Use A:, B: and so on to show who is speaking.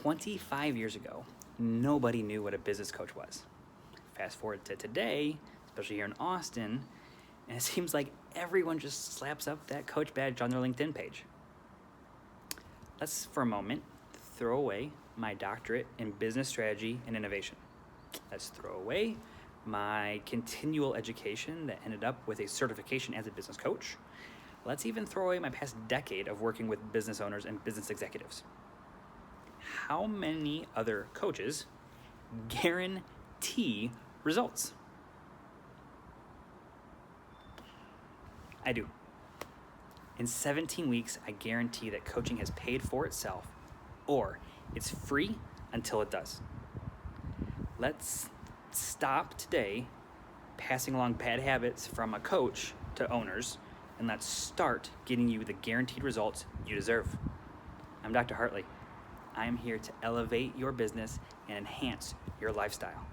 A: 25 years ago, nobody knew what a business coach was. Fast forward to today, especially here in Austin, and it seems like everyone just slaps up that coach badge on their LinkedIn page. Let's, for a moment, throw away my doctorate in business strategy and innovation. Let's throw away my continual education that ended up with a certification as a business coach. Let's even throw away my past decade of working with business owners and business executives. How many other coaches guarantee results? I do. In 17 weeks, I guarantee that coaching has paid for itself, or it's free until it does. Let's stop today passing along bad habits from a coach to owners, and let's start getting you the guaranteed results you deserve. I'm Dr. Hartley. I am here to elevate your business and enhance your lifestyle.